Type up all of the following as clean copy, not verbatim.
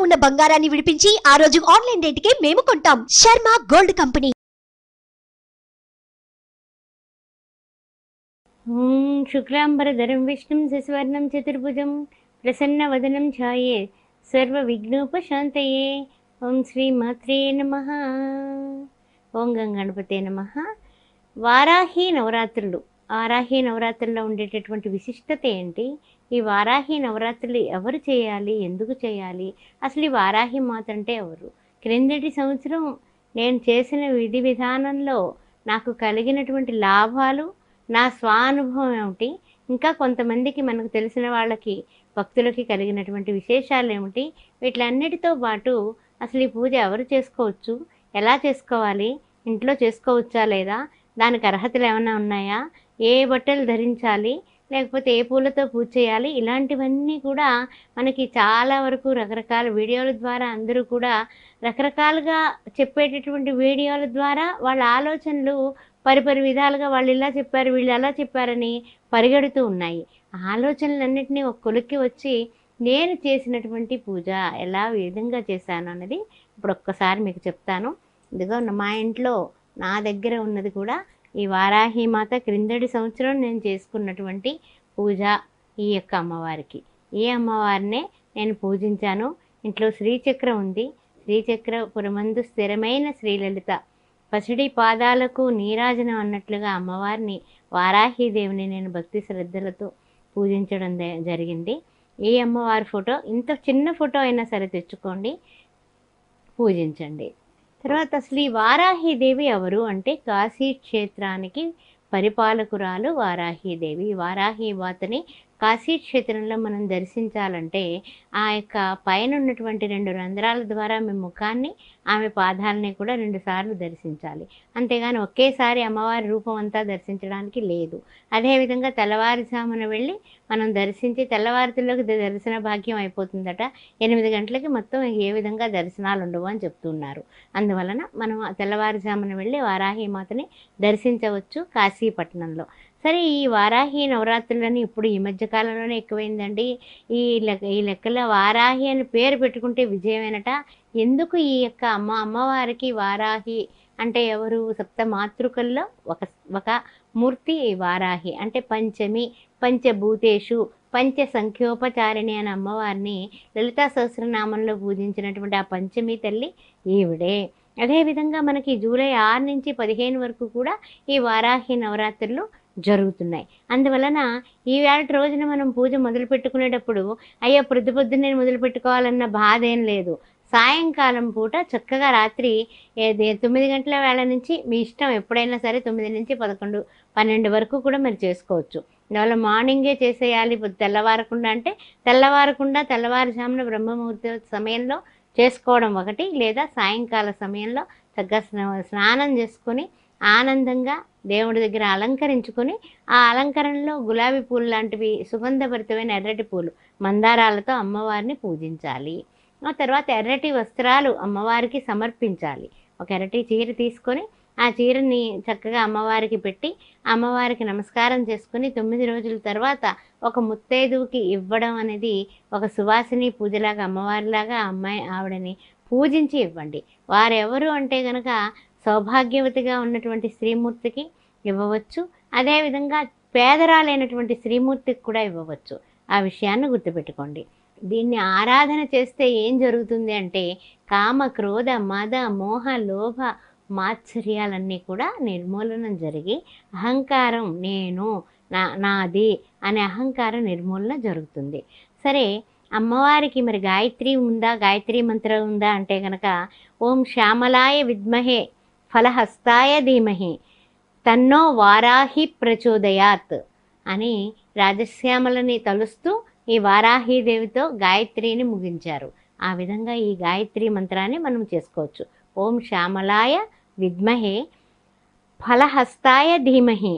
ఉన్న బంగారాన్ని విడిపించి ఆ రోజు ఆన్లైన్ రేటుకే మేము కొంటాం. Sharma gold company. ఓం శుక్లాంబరధరం విష్ణుం శశివర్ణం చతుర్భుజం ప్రసన్నవదనం ఛాయే సర్వవిఘ్నోపశాంతయే. ఓం శ్రీ మాత్రే నమః. ఓం గంగణపతే నమః. వారాహి నవరాత్రులు. వారాహి నవరాత్రుల్లో ఉండేటటువంటి విశిష్టత ఏంటి? ఈ వారాహి నవరాత్రులు ఎవరు చేయాలి, ఎందుకు చేయాలి, అసలు ఈ వారాహి మాత అంటే ఎవరు? క్రిందటి సంవత్సరం నేను చేసిన విధి విధానంలో నాకు కలిగినటువంటి లాభాలు, నా స్వానుభవం ఏమిటి, ఇంకా కొంతమందికి మనకు తెలిసిన వాళ్ళకి భక్తులకి కలిగినటువంటి విశేషాలు ఏమిటి, వీటిలన్నిటితో పాటు అసలు ఈ పూజ ఎవరు చేసుకోవచ్చు, ఎలా చేసుకోవాలి, ఇంట్లో చేసుకోవచ్చా లేదా, దానికి అర్హతలు ఏమైనా ఉన్నాయా, ఏ బట్టలు ధరించాలి, లేకపోతే ఏ పూలతో పూజ చేయాలి, ఇలాంటివన్నీ కూడా మనకి చాలా వరకు రకరకాల వీడియోల ద్వారా అందరూ కూడా రకరకాలుగా చెప్పేటటువంటి వీడియోల ద్వారా వాళ్ళ ఆలోచనలు పరిపరి విధాలుగా వాళ్ళు ఇలా చెప్పారు, వీళ్ళు అలా చెప్పారని పరిగెడుతూ ఉన్నాయి. ఆలోచనలన్నింటినీ ఒక కొలిక్కి వచ్చి నేను చేసినటువంటి పూజ ఎలా విధంగా చేశాను అన్నది ఇప్పుడు ఒక్కసారి మీకు చెప్తాను. ఇదిగో మా ఇంట్లో నా దగ్గర ఉన్నది కూడా ఈ వారాహి మాత క్రిందటి సంవత్సరం నేను చేసుకున్నటువంటి పూజ. ఈ యొక్క అమ్మవారికి, ఈ అమ్మవారినే నేను పూజించాను. ఇంట్లో శ్రీచక్రం ఉంది. శ్రీచక్రపురమందు స్థిరమైన శ్రీలలిత పసిడి పాదాలకు నీరాజనం అన్నట్లుగా అమ్మవారిని వారాహీదేవిని నేను భక్తి శ్రద్ధలతో పూజించడం జరిగింది. ఈ అమ్మవారి ఫోటో, ఇంత చిన్న ఫోటో అయినా సరే తెచ్చుకోండి, పూజించండి. తర్వాత అసలు ఈ వారాహీదేవి ఎవరు అంటే కాశీ క్షేత్రానికి పరిపాలకురాలు వారాహీదేవి. వారాహి మాతని కాశీ క్షేత్రంలో మనం దర్శించాలంటే ఆ యొక్క పైన ఉన్నటువంటి 2 రంధ్రాల ద్వారా మీ ముఖాన్ని, ఆమె పాదాలని కూడా 2 సార్లు దర్శించాలి. అంతేగాని ఒకేసారి అమ్మవారి రూపం అంతా దర్శించడానికి లేదు. అదేవిధంగా తెల్లవారుజామున వెళ్ళి మనం దర్శించి తెల్లవారుతుల్లోకి దర్శన భాగ్యం అయిపోతుందట. 8 గంటలకి మొత్తం ఏ విధంగా దర్శనాలు ఉండవు అని చెప్తున్నారు. అందువలన మనం తెల్లవారుజామున వెళ్ళి వారాహి మాతని దర్శించవచ్చు కాశీపట్నంలో. సరే, ఈ వారాహి నవరాత్రులని ఇప్పుడు ఈ మధ్య కాలంలోనే ఎక్కువైందండి. ఈ లెక్కలో వారాహి అని పేరు పెట్టుకుంటే విజయమేనట. ఎందుకు ఈ యొక్క అమ్మవారికి వారాహి అంటే ఎవరు? సప్త మాతృకల్లో ఒక మూర్తి వారాహి. అంటే పంచమి, పంచభూతేషు పంచ సంఖ్యోపచారిణి అనే అమ్మవారిని లలితా సహస్రనామంలో పూజించినటువంటి ఆ పంచమి తల్లి ఈవిడే. అదేవిధంగా మనకి జూలై 6 నుంచి 15 వరకు కూడా ఈ వారాహి నవరాత్రులు జరుగుతున్నాయి. అందువలన ఈవేళ రోజున మనం పూజ మొదలు పెట్టుకునేటప్పుడు అయ్యో పొద్దున్నే మొదలు పెట్టుకోవాలన్న బాధ ఏం లేదు. సాయంకాలం పూట చక్కగా రాత్రి 9 గంటల వేళ నుంచి మీ ఇష్టం, ఎప్పుడైనా సరే 9 నుంచి 11, 12 వరకు కూడా మీరు చేసుకోవచ్చు. అందువల్ల మార్నింగే చేసేయాలి తెల్లవారకుండా అంటే తెల్లవారుజామున బ్రహ్మముహూర్త సమయంలో చేసుకోవడం ఒకటి, లేదా సాయంకాల సమయంలో చక్కగా స్నానం చేసుకొని ఆనందంగా దేవుడి దగ్గర అలంకరించుకొని ఆ అలంకరణలో గులాబీ పూలు లాంటివి సుగంధభరితమైన ఎర్రటి పూలు మందారాలతో అమ్మవారిని పూజించాలి. ఆ తర్వాత ఎర్రటి వస్త్రాలు అమ్మవారికి సమర్పించాలి. ఒక ఎర్రటి చీర తీసుకొని ఆ చీరని చక్కగా అమ్మవారికి పెట్టి అమ్మవారికి నమస్కారం చేసుకుని 9 రోజుల తర్వాత ఒక ముత్తైదువుకి ఇవ్వడం అనేది ఒక సువాసిని పూజలాగా అమ్మవారిలాగా ఆవిడని పూజించి ఇవ్వండి. వారెవరు అంటే కనుక సౌభాగ్యవతిగా ఉన్నటువంటి శ్రీమూర్తికి ఇవ్వవచ్చు. అదేవిధంగా పేదరాలైనటువంటి శ్రీమూర్తికి కూడా ఇవ్వవచ్చు. ఆ విషయాన్ని గుర్తుపెట్టుకోండి. దీన్ని ఆరాధన చేస్తే ఏం జరుగుతుంది అంటే కామ, క్రోధ, మద, మోహ, లోభ, మాత్సర్యాలన్నీ కూడా నిర్మూలనం జరిగి అహంకారం, నేను, నాది అనే అహంకారం నిర్మూలన జరుగుతుంది. సరే, అమ్మవారికి మరి గాయత్రి ఉందా, గాయత్రి మంత్రం ఉందా అంటే కనుక ఓం శ్యామలాయ విద్మహే ఫలహస్తాయ ధీమహి తన్నో వారాహి ప్రచోదయాత్ అని రాజశ్యామలని తలుస్తూ ఈ వారాహీదేవితో గాయత్రిని ముగించారు. ఆ విధంగా ఈ గాయత్రి మంత్రాన్ని మనం చేసుకోవచ్చు. ఓం శ్యామలాయ విద్మహే ఫలహస్తాయ ధీమహి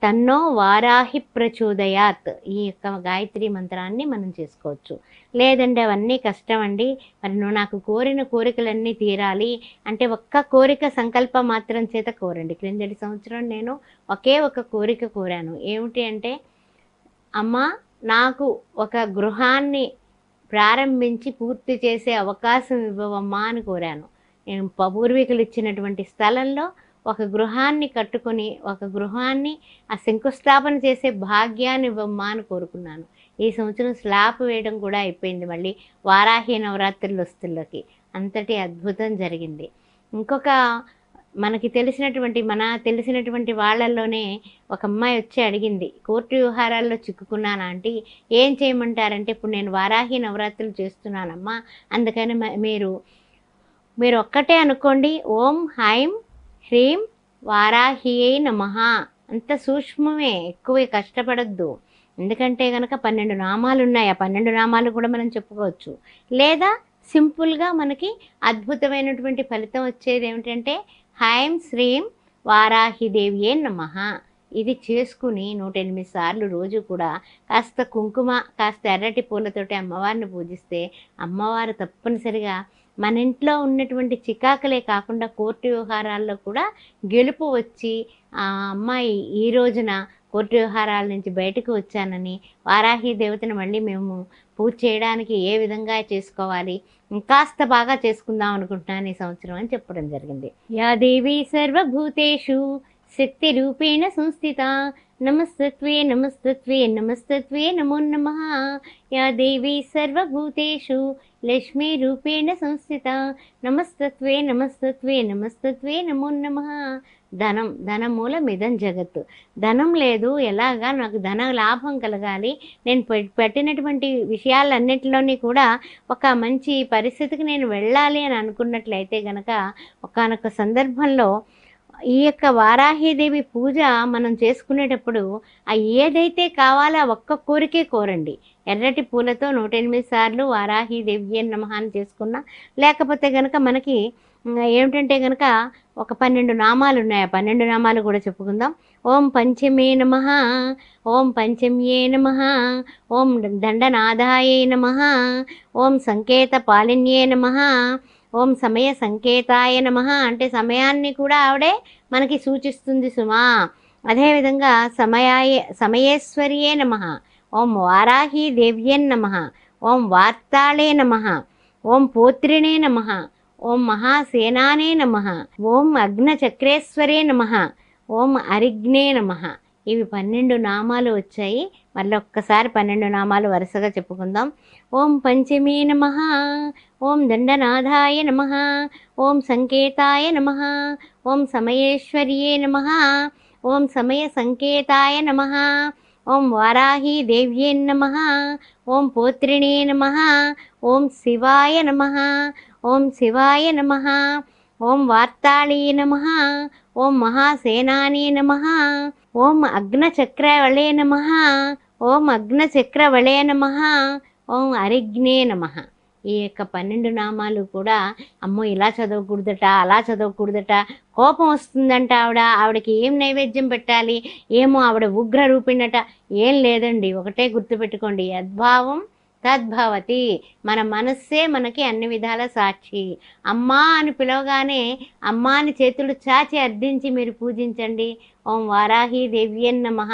తన్నో వారాహి ప్రచోదయాత్ ఈ యొక్క గాయత్రి మంత్రాన్ని మనం చేసుకోవచ్చు. లేదండి అవన్నీ కష్టం అండి, మరి నాకు కోరిన కోరికలన్నీ తీరాలి అంటే ఒక్క కోరిక సంకల్ప మాత్రం చేత కోరండి. క్రిందటి సంవత్సరం నేను ఒకే ఒక కోరిక కోరాను. ఏమిటి అంటే, అమ్మ నాకు ఒక గృహాన్ని ప్రారంభించి పూర్తి చేసే అవకాశం ఇవ్వవమ్మా అని కోరాను. నేను పూర్వీకులు ఇచ్చినటువంటి స్థలంలో ఒక గృహాన్ని కట్టుకొని ఒక గృహాన్ని ఆ శంకుస్థాపన చేసే భాగ్యాన్ని ఇవ్వమ్మా అని కోరుకున్నాను. ఈ సంవత్సరం స్లాబ్ వేయడం కూడా అయిపోయింది. మళ్ళీ వారాహి నవరాత్రులు వస్తుల్లోకి అంతటి అద్భుతం జరిగింది. ఇంకొక మన తెలిసినటువంటి వాళ్ళల్లోనే ఒక అమ్మాయి వచ్చి అడిగింది, కోర్టు వ్యవహారాల్లో చిక్కుకున్నాను ఆంటీ, ఏం చేయమంటారంటే, ఇప్పుడు నేను వారాహి నవరాత్రులు చేస్తున్నానమ్మా, అందుకని మీరు ఒక్కటే అనుకోండి, ఓం హైం హ్రీం వారాహియై నమః. అంత సూక్ష్మమే, ఎక్కువ కష్టపడద్దు. ఎందుకంటే కనుక 12 నామాలు ఉన్నాయి. ఆ 12 నామాలు కూడా మనం చెప్పుకోవచ్చు. లేదా సింపుల్గా మనకి అద్భుతమైనటువంటి ఫలితం వచ్చేది ఏమిటంటే హైం శ్రీం వారాహిదేవియే నమః. ఇది చేసుకుని 108 సార్లు రోజు కూడా కాస్త కుంకుమ, కాస్త ఎర్రటి పూలతోటి అమ్మవారిని పూజిస్తే అమ్మవారు తప్పనిసరిగా మన ఇంట్లో ఉన్నటువంటి చికాకులే కాకుండా కోర్టు వ్యవహారాల్లో కూడా గెలుపు వచ్చి ఆ అమ్మాయి ఈ రోజున కోర్టు వ్యవహారాల నుంచి బయటకు వచ్చానని, వారాహి దేవతను మళ్ళీ మేము పూజ చేయడానికి ఏ విధంగా చేసుకోవాలి, ఇంకాస్త బాగా చేసుకుందాం అనుకుంటున్నాను ఈ సంవత్సరం అని చెప్పడం జరిగింది. యా దేవి సర్వభూతేషు శక్తి రూపేణ సంస్థిత నమస్తత్వే నమస్తత్వే నమస్తత్వే నమో నమః. యా దేవి సర్వభూతేషు లక్ష్మీ రూపేణ సంస్థిత నమస్తత్వే నమస్తత్వే నమస్తత్వే నమో నమః. ధనమూలం ఇదం జగత్తు. ధనం లేదు, ఎలాగా నాకు ధన లాభం కలగాలి, నేను పెట్టినటువంటి విషయాలన్నిటిలోని కూడా ఒక మంచి పరిస్థితికి నేను వెళ్ళాలి అని అనుకున్నట్లయితే గనక ఒకానొక సందర్భంలో ఈ యొక్క వారాహిదేవి పూజ మనం చేసుకునేటప్పుడు ఏదైతే కావాలో ఒక్క కోరికే కోరండి. ఎర్రటి పూలతో 108 సార్లు వారాహిదేవి నమః అని చేసుకున్నా, లేకపోతే కనుక మనకి ఏమిటంటే కనుక ఒక 12 నామాలు ఉన్నాయి. ఆ 12 నామాలు కూడా చెప్పుకుందాం. ఓం పంచమే నమః, ఓం పంచమ్యే నమః, ఓం దండనాదాయే నమః, ఓం సంకేత పాలిన్యే నమః, ఓం సమయ సంకేతాయ నమః. అంటే సమయాన్ని కూడా ఆవిడే మనకి సూచిస్తుంది సుమా. అదేవిధంగా సమయేశ్వర్యే నమః, ఓం వారాహి దేవ్యే నమః, ఓం వార్తాళే నమః, ఓం పోత్రిణే నమః, ఓం మహాసేనానే నమః, ఓం అగ్నచక్రేశ్వరే నమః, ఓం అరిగ్నే నమః. ఇవి 12 నామాలు వచ్చాయి. మళ్ళీ ఒక్కసారి 12 నామాలు వరుసగా చెప్పుకుందాం. ఓం పంచమే నమః, ఓం దండనాథాయ నమః, ఓం సంకేతాయ నమః, ఓం సమయేశ్వర్యే నమః, ఓం సమయ సంకేతాయ నమః, ఓం వారాహి దేవ్యే నమః, ఓం పోత్రిణే నమః, ఓం శివాయ నమః, ఓం శివాయ నమః, ఓం వార్తాళీ నమః, ఓం మహాసేనానీ నమః, ఓం అగ్నచక్రవళే నమః, ఓం అగ్నచక్రవళే నమః, ఓం అరిగ్నే నమః. ఈ యొక్క 12 నామాలు కూడా అమ్మో ఇలా చదవకూడదట, అలా చదవకూడదట, కోపం వస్తుందంట, ఆవిడకి ఏం నైవేద్యం పెట్టాలి, ఏమో ఆవిడ ఉగ్ర రూపిణట, ఏం లేదండి. ఒకటే గుర్తుపెట్టుకోండి, యద్భావం తద్భవతి. మన మనస్సే మనకి అన్ని విధాల సాక్షి. అమ్మా అని పిలవగానే అమ్మాని చేతులు చాచి అర్థించి మీరు పూజించండి. ఓం వారాహి దేవ్యే నమః,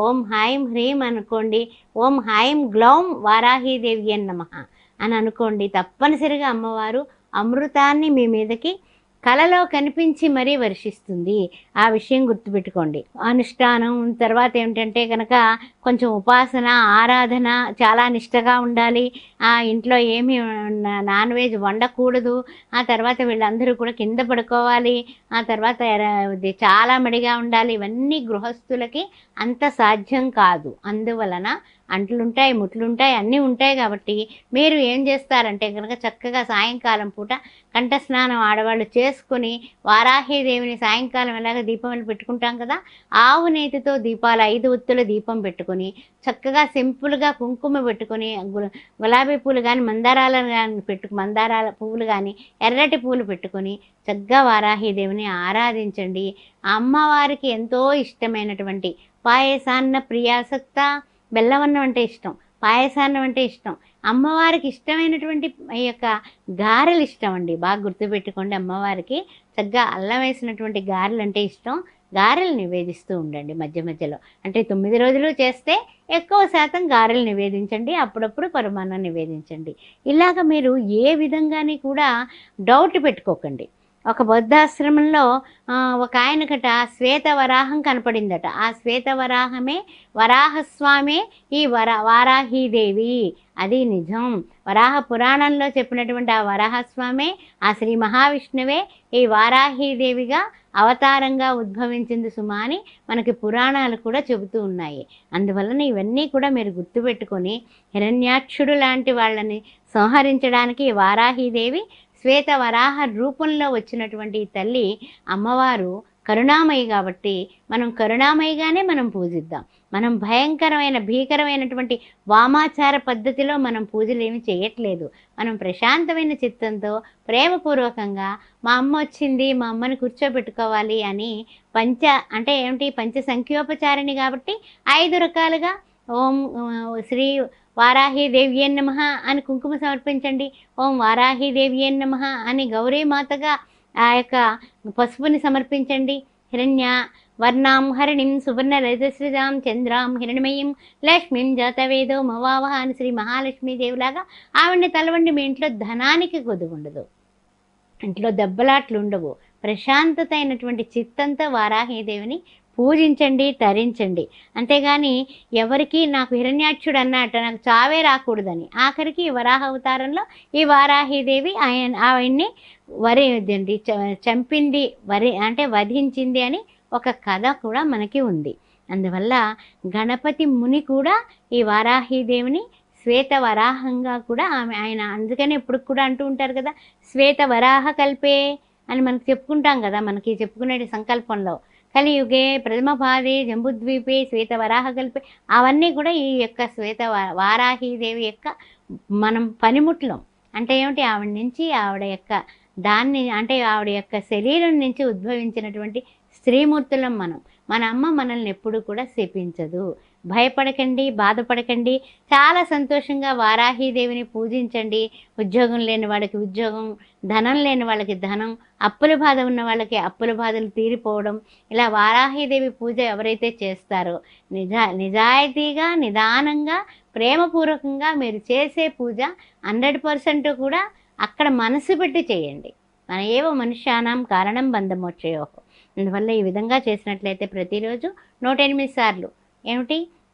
ఓం హైం హ్రీం అనుకోండి, ఓం హైం గ్లౌం వారాహి దేవ్యే నమః అని అనుకోండి. తప్పనిసరిగా అమ్మవారు అమృతాన్ని మీ మీదకి కలలో కనిపించి మరీ వర్షిస్తుంది. ఆ విషయం గుర్తుపెట్టుకోండి. అనుష్ఠానం తర్వాత ఏమిటంటే కనుక కొంచెం ఉపాసన, ఆరాధన చాలా నిష్టగా ఉండాలి. ఆ ఇంట్లో ఏమీ నాన్ వెజ్ వండకూడదు. ఆ తర్వాత వీళ్ళందరూ కూడా కింద పడుకోవాలి. ఆ తర్వాత చాలా మడిగా ఉండాలి. ఇవన్నీ గృహస్థులకి అంత సాధ్యం కాదు. అందువలన అంట్లుంటాయి, ముట్లుంటాయి, అన్నీ ఉంటాయి. కాబట్టి మీరు ఏం చేస్తారంటే కనుక చక్కగా సాయంకాలం పూట కంఠస్నానం ఆడవాళ్ళు చేసుకుని వారాహిదేవిని సాయంకాలం ఎలాగ దీపం పెట్టుకుంటాం కదా, ఆవు నేతితో దీపాలు 5 ఒత్తుల దీపం పెట్టుకొని చక్కగా సింపుల్గా కుంకుమ పెట్టుకొని గులాబీ పూలు కానీ మందారాల పువ్వులు కానీ ఎర్రటి పూలు పెట్టుకొని చక్కగా వారాహిదేవిని ఆరాధించండి. అమ్మవారికి ఎంతో ఇష్టమైనటువంటి పాయసాన్న ప్రియాసక్త, బెల్లవన్నం అంటే ఇష్టం, పాయసాన్నం అంటే ఇష్టం. అమ్మవారికి ఇష్టమైనటువంటి ఈ యొక్క గారెలు ఇష్టం అండి. బాగా గుర్తుపెట్టుకోండి, అమ్మవారికి చక్కగా అల్లం వేసినటువంటి గారెలు అంటే ఇష్టం. గారెలు నివేదిస్తూ ఉండండి మధ్య మధ్యలో. అంటే 9 రోజులు చేస్తే ఎక్కువ శాతం గారెలు నివేదించండి, అప్పుడప్పుడు పరమాన్నం నివేదించండి. ఇలాగ మీరు ఏ విధంగాని కూడా డౌట్ పెట్టుకోకండి. ఒక బౌద్ధాశ్రమంలో ఒక ఆయనకట శ్వేత వరాహం కనపడిందట. ఆ శ్వేత వరాహమే వరాహస్వామే ఈ వారాహీదేవి. అది నిజం. వరాహ పురాణంలో చెప్పినటువంటి ఆ వరాహస్వామే, ఆ శ్రీ మహావిష్ణువే ఈ వారాహీదేవిగా అవతారంగా ఉద్భవించింది సుమా అని మనకి పురాణాలు కూడా చెబుతూ ఉన్నాయి. అందువలన ఇవన్నీ కూడా మీరు గుర్తుపెట్టుకొని హిరణ్యాక్షుడు లాంటి వాళ్ళని సంహరించడానికి వారాహీదేవి శ్వేత వరాహ రూపంలో వచ్చినటువంటి ఈ తల్లి అమ్మవారు కరుణామయి కాబట్టి మనం కరుణామయిగానే మనం పూజిద్దాం. మనం భీకరమైనటువంటి వామాచార పద్ధతిలో మనం పూజలు ఏమి చేయట్లేదు. మనం ప్రశాంతమైన చిత్తంతో ప్రేమపూర్వకంగా మా అమ్మ వచ్చింది, మా అమ్మని కూర్చోబెట్టుకోవాలి అని పంచ సంఖ్యోపచారిణి కాబట్టి 5 రకాలుగా ఓం శ్రీ వారాహీదేవ్యే నమః అని కుంకుమ సమర్పించండి. ఓం వారాహీదేవ్యే నమః అని గౌరీమాతగా ఆ యొక్క పసుపుని సమర్పించండి. హిరణ్య వర్ణాం హరిణిం సువర్ణ రజస్రజాం చంద్రాం హిరణ్మయీం లక్ష్మీం జాతవేదో మవావహ అని శ్రీ మహాలక్ష్మీదేవిలాగా ఆవిడ్ని తలవండి. మీ ఇంట్లో ధనానికి కొద్దు ఉండదు, ఇంట్లో దెబ్బలాట్లు ఉండవు. ప్రశాంతత అయినటువంటి చిత్తంతో వారాహీదేవిని పూజించండి, తరించండి. అంతేగాని ఎవరికి నాకు హిరణ్యాక్షుడు అన్నట్ట నాకు చావే రాకూడదని ఆఖరికి వరాహ అవతారంలో ఈ వారాహీదేవి ఆయన్ని చంపింది, వధించింది అని ఒక కథ కూడా మనకి ఉంది. అందువల్ల గణపతి ముని కూడా ఈ వారాహీదేవిని శ్వేత వరాహంగా కూడా ఆయన అందుకని ఇప్పుడు కూడా అంటూ ఉంటారు కదా, శ్వేత వరాహ కల్పే అని మనకు చెప్పుకుంటాం కదా. మనకి చెప్పుకునే సంకల్పంలో కలియుగే ప్రథమ పాదే జంబుద్వీపే శ్వేత వరాహ కల్పే, అవన్నీ కూడా ఈ యొక్క శ్వేత వారాహీదేవి యొక్క మనం పనిముట్లం. అంటే ఏమిటి, ఆవిడ నుంచి ఆవిడ యొక్క ఆవిడ యొక్క శరీరం నుంచి ఉద్భవించినటువంటి స్త్రీమూర్తులం మనం. మన అమ్మ మనల్ని ఎప్పుడు కూడా శపించదు. భయపడకండి, బాధపడకండి, చాలా సంతోషంగా వారాహీదేవిని పూజించండి. ఉద్యోగం లేని వాళ్ళకి ఉద్యోగం, ధనం లేని వాళ్ళకి ధనం, అప్పుల బాధ ఉన్న వాళ్ళకి అప్పుల బాధలు తీరిపోవడం. ఇలా వారాహీదేవి పూజ ఎవరైతే చేస్తారో నిజాయితీగా, నిదానంగా, ప్రేమపూర్వకంగా మీరు చేసే పూజ 100% కూడా అక్కడ మనసు పెట్టి చేయండి. మన ఏవో మనుష్యానాం కారణం బంధమోక్షయోహో. అందువల్ల ఈ విధంగా చేసినట్లయితే ప్రతిరోజు 108 సార్లు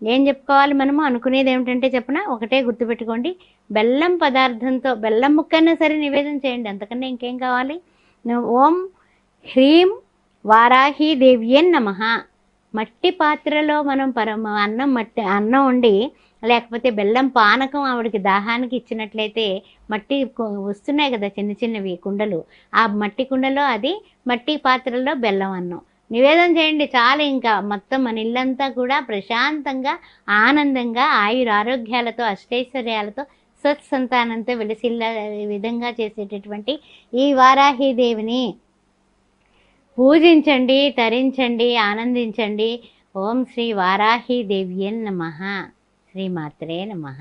ఏం చెప్పుకోవాలి మనము అనుకునేది ఏమిటంటే చెప్పిన ఒకటే గుర్తుపెట్టుకోండి, బెల్లం పదార్థంతో బెల్లం ముక్కన్నా సరే నివేదన చేయండి, అంతకన్నా ఇంకేం కావాలి. ఓం హ్రీం వారాహీదేవ్యే నమః. మట్టి పాత్రలో మనం అన్నం వండి లేకపోతే బెల్లం పానకం ఆవిడకి దాహానికి ఇచ్చినట్లయితే మట్టి వస్తున్నాయి కదా చిన్న చిన్నవి కుండలు, ఆ మట్టి కుండలో అది మట్టి పాత్రలో బెల్లం అన్నం నివేదన చేయండి చాలు. ఇంకా మొత్తం మన ఇల్లంతా కూడా ప్రశాంతంగా, ఆనందంగా, ఆయురారోగ్యాలతో, అష్టైశ్వర్యాలతో, సత్సంతానంతో వెలిసిల్ల విధంగా చేసేటటువంటి ఈ వారాహీదేవిని పూజించండి, తరించండి, ఆనందించండి. ఓం శ్రీ వారాహీదేవ్యే నమః. శ్రీమాత్రే నమః.